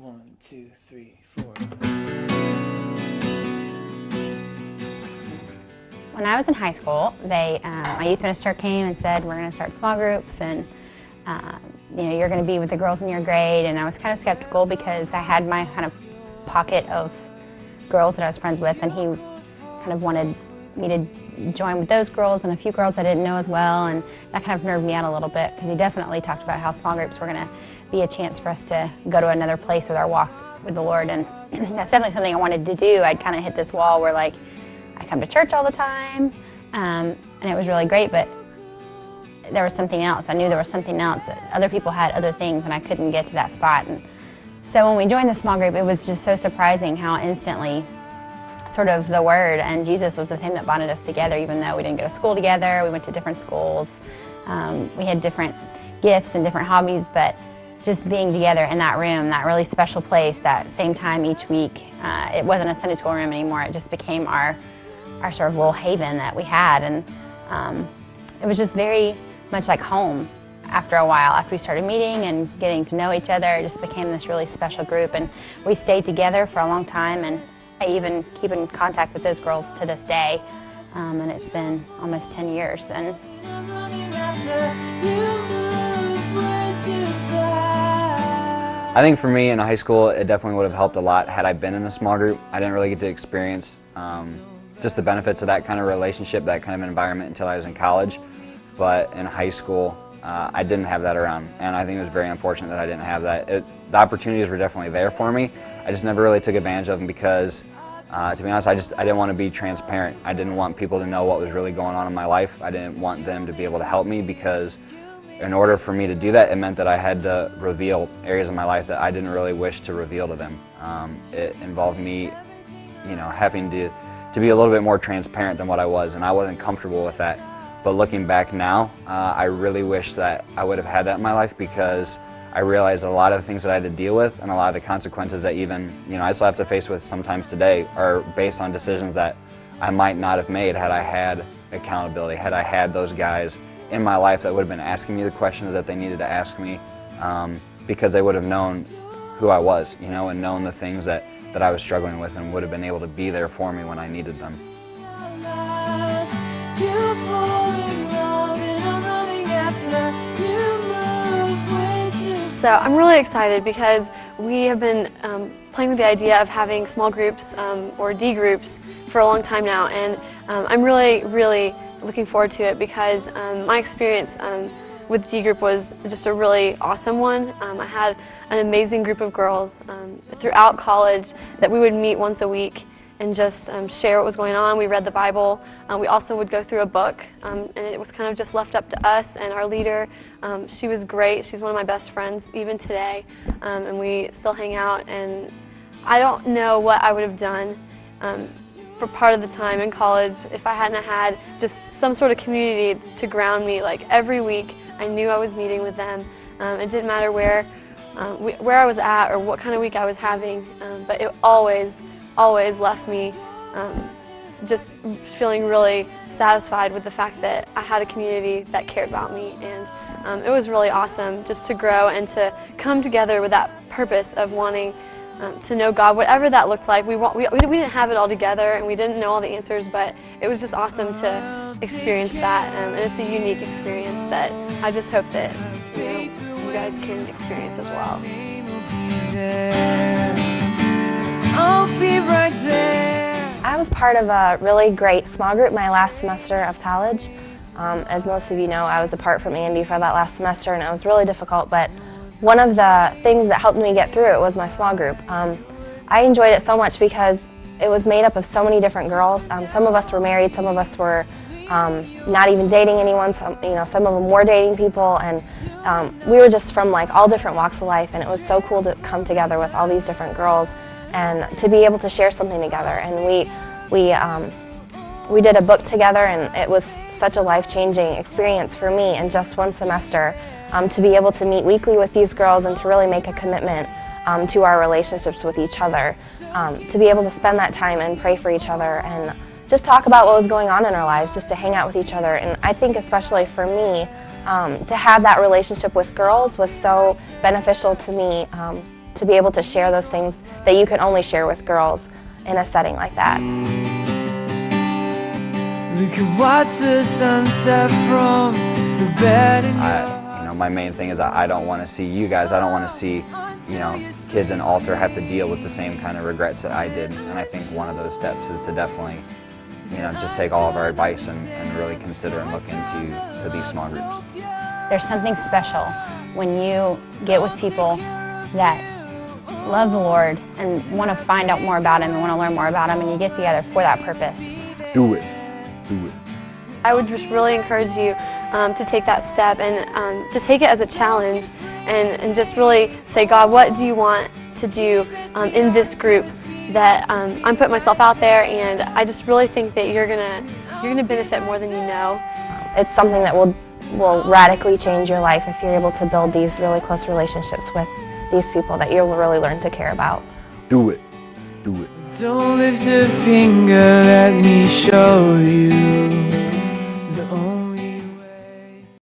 1, 2, 3, 4. When I was in high school, my youth minister came and said, we're going to start small groups, and you're going to be with the girls in your grade. And I was kind of skeptical because I had my kind of pocket of girls that I was friends with, and he kind of wanted me to join with those girls and a few girls I didn't know as well, and that kind of nerved me out a little bit because he definitely talked about how small groups were going to be a chance for us to go to another place with our walk with the Lord, and that's definitely something I wanted to do. I'd kind of hit this wall where I come to church all the time, and it was really great, but there was something else. I knew there was something else, that other people had other things and I couldn't get to that spot. And so when we joined the small group, it was just so surprising how instantly sort of the Word and Jesus was the thing that bonded us together, even though we didn't go to school together, we went to different schools, we had different gifts and different hobbies, but just being together in that room, that really special place, that same time each week, it wasn't a Sunday school room anymore, it just became our sort of little haven that we had, and it was just very much like home after a while. After we started meeting and getting to know each other, it just became this really special group, and we stayed together for a long time, and I even keep in contact with those girls to this day, and it's been almost 10 years. And I think for me in high school, it definitely would have helped a lot had I been in a small group. I didn't really get to experience just the benefits of that kind of relationship, that kind of environment until I was in college. But in high school, I didn't have that around, and I think it was very unfortunate that I didn't have that. The opportunities were definitely there for me. I just never really took advantage of them because, to be honest, I didn't want to be transparent. I didn't want people to know what was really going on in my life. I didn't want them to be able to help me because in order for me to do that, it meant that I had to reveal areas of my life that I didn't really wish to reveal to them. It involved me, having to be a little bit more transparent than what I was, and I wasn't comfortable with that. But looking back now, I really wish that I would have had that in my life because I realized a lot of the things that I had to deal with and a lot of the consequences that even, I still have to face with sometimes today are based on decisions that I might not have made had I had accountability, had I had those guys in my life that would have been asking me the questions that they needed to ask me, because they would have known who I was, and known the things that I was struggling with and would have been able to be there for me when I needed them. So I'm really excited because we have been playing with the idea of having small groups or D groups for a long time now, and I'm really looking forward to it because my experience with D group was just a really awesome one. I had an amazing group of girls throughout college that we would meet once a week and just share what was going on. We read the Bible. We also would go through a book, and it was kind of just left up to us and our leader. She was great. She's one of my best friends even today, and we still hang out. And I don't know what I would have done for part of the time in college if I hadn't had just some sort of community to ground me. Like every week, I knew I was meeting with them. It didn't matter where I was at or what kind of week I was having, but it always left me just feeling really satisfied with the fact that I had a community that cared about me, and it was really awesome just to grow and to come together with that purpose of wanting to know God, whatever that looked like. We didn't have it all together and we didn't know all the answers, but it was just awesome to experience that, and it's a unique experience that I just hope that you guys can experience as well. I'll be right there. I was part of a really great small group my last semester of college. As most of you know, I was apart from Andy for that last semester, and it was really difficult, but one of the things that helped me get through it was my small group. I enjoyed it so much because it was made up of so many different girls. Some of us were married, some of us were not even dating anyone, some of them were dating people, and we were just from all different walks of life, and it was so cool to come together with all these different girls and to be able to share something together. And we did a book together, and it was such a life-changing experience for me in just one semester to be able to meet weekly with these girls and to really make a commitment to our relationships with each other, to be able to spend that time and pray for each other and just talk about what was going on in our lives, just to hang out with each other. And I think especially for me, to have that relationship with girls was so beneficial to me to be able to share those things that you can only share with girls in a setting like that. We could watch the sunset from the bed in My main thing is I don't want to see you guys, I don't want to see, kids in Alter have to deal with the same kind of regrets that I did. And I think one of those steps is to definitely, just take all of our advice and really consider and look into these small groups. There's something special when you get with people that love the Lord and want to find out more about Him and want to learn more about Him, and you get together for that purpose. Do it. Do it. I would just really encourage you to take that step and to take it as a challenge and just really say, God, what do you want to do in this group that I'm putting myself out there, and I just really think that you're gonna benefit more than you know. It's something that will radically change your life if you're able to build these really close relationships with these people that you'll really learn to care about. Do it. Do it. Don't lift a finger, let me show you.